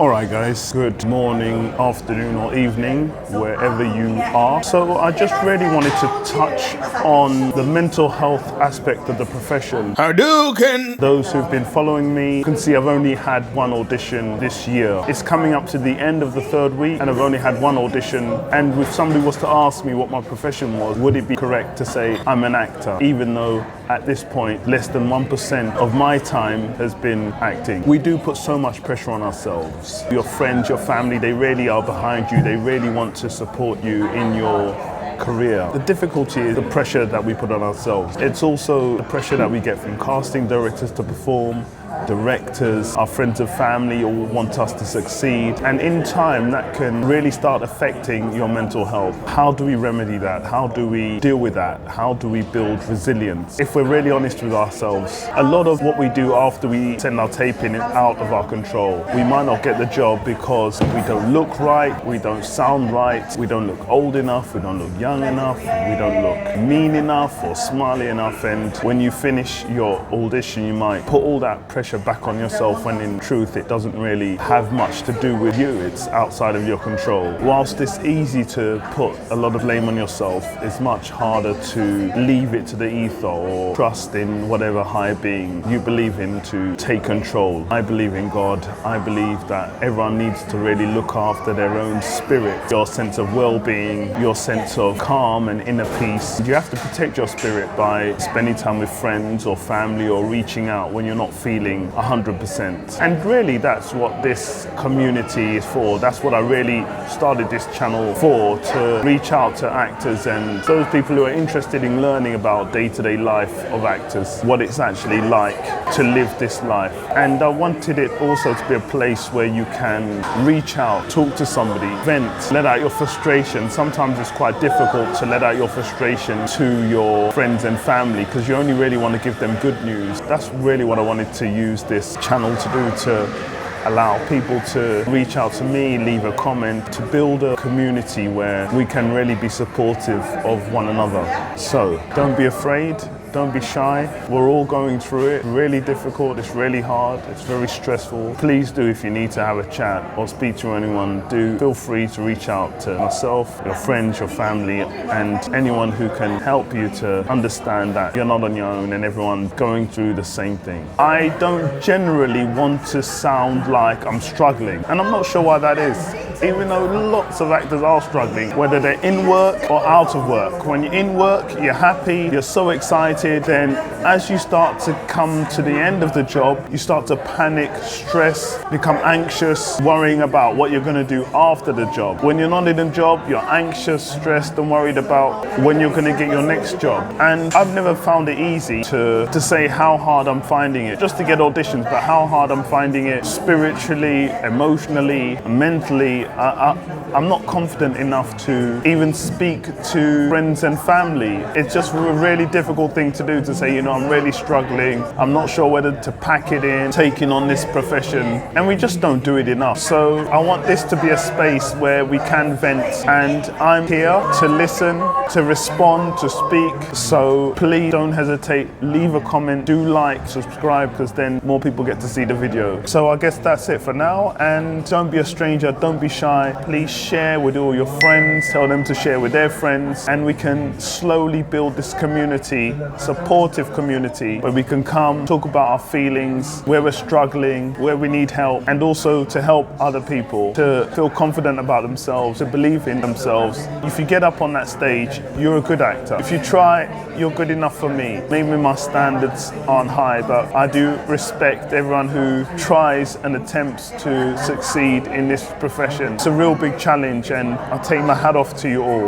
Alright guys, good morning, afternoon or evening, wherever you are. So I just really wanted to touch on the mental health aspect of the profession. Hadouken! Those who've been following me can see I've only had one audition this year. It's coming up to the end of the third week and I've only had one audition. And if somebody was to ask me what my profession was, would it be correct to say I'm an actor? Even though at this point, less than 1% of my time has been acting. We do put so much pressure on ourselves. Your friends, your family, they really are behind you. They really want to support you in your career. The difficulty is the pressure that we put on ourselves. It's also the pressure that we get from casting directors to perform, directors, our friends and family all want us to succeed, and in time that can really start affecting your mental health. How do we remedy that? How do we deal with that? How do we build resilience? If we're really honest with ourselves, a lot of what we do after we send our tape in is out of our control. We might not get the job because we don't look right, we don't sound right, we don't look old enough, we don't look young enough, we don't look mean enough or smiley enough, and when you finish your audition you might put all that pressure back on yourself when in truth it doesn't really have much to do with you. It's outside of your control. Whilst it's easy to put a lot of blame on yourself, it's much harder to leave it to the ether or trust in whatever higher being you believe in to take control. I believe in God. I believe that everyone needs to really look after their own spirit, your sense of well-being, your sense of calm and inner peace. You have to protect your spirit by spending time with friends or family or reaching out when you're not feeling 100%. And really that's what this community is for. That's what I really started this channel for, to reach out to actors and those people who are interested in learning about day-to-day life of actors, what it's actually like to live this life. And I wanted it also to be a place where you can reach out, talk to somebody, vent, let out your frustration. Sometimes it's quite difficult to let out your frustration to your friends and family because you only really want to give them good news. That's really what I wanted to use this channel to do, to allow people to reach out to me, leave a comment, to build a community where we can really be supportive of one another. So don't be afraid. Don't be shy. We're all going through it. Really difficult, it's really hard, it's very stressful. Please do, if you need to have a chat or speak to anyone, do feel free to reach out to myself, your friends, your family, and anyone who can help you to understand that you're not on your own and everyone's going through the same thing. I don't generally want to sound like I'm struggling, and I'm not sure why that is. Even though lots of actors are struggling, whether they're in work or out of work. When you're in work, you're happy, you're so excited, then as you start to come to the end of the job, you start to panic, stress, become anxious, worrying about what you're going to do after the job. When you're not in a job, you're anxious, stressed and worried about when you're going to get your next job. And I've never found it easy to say how hard I'm finding it, just to get auditions, but how hard I'm finding it spiritually, emotionally, mentally. I'm not confident enough to even speak to friends and family. It's just a really difficult thing to do, to say, you know, I'm really struggling. I'm not sure whether to pack it in, taking on this profession, and we just don't do it enough. So I want this to be a space where we can vent, and I'm here to listen, to respond, to speak. So please don't hesitate, leave a comment, do like, subscribe, because then more people get to see the video. So I guess that's it for now, and don't be a stranger, don't be shy. Please share with all your friends, tell them to share with their friends, and we can slowly build this community, supportive community, where we can come talk about our feelings, where we're struggling, where we need help, and also to help other people to feel confident about themselves, to believe in themselves. If you get up on that stage, you're a good actor. If you try, you're good enough for me. Maybe my standards aren't high, but I do respect everyone who tries and attempts to succeed in this profession. It's a real big challenge, and I take my hat off to you all.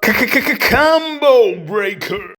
Combo breaker.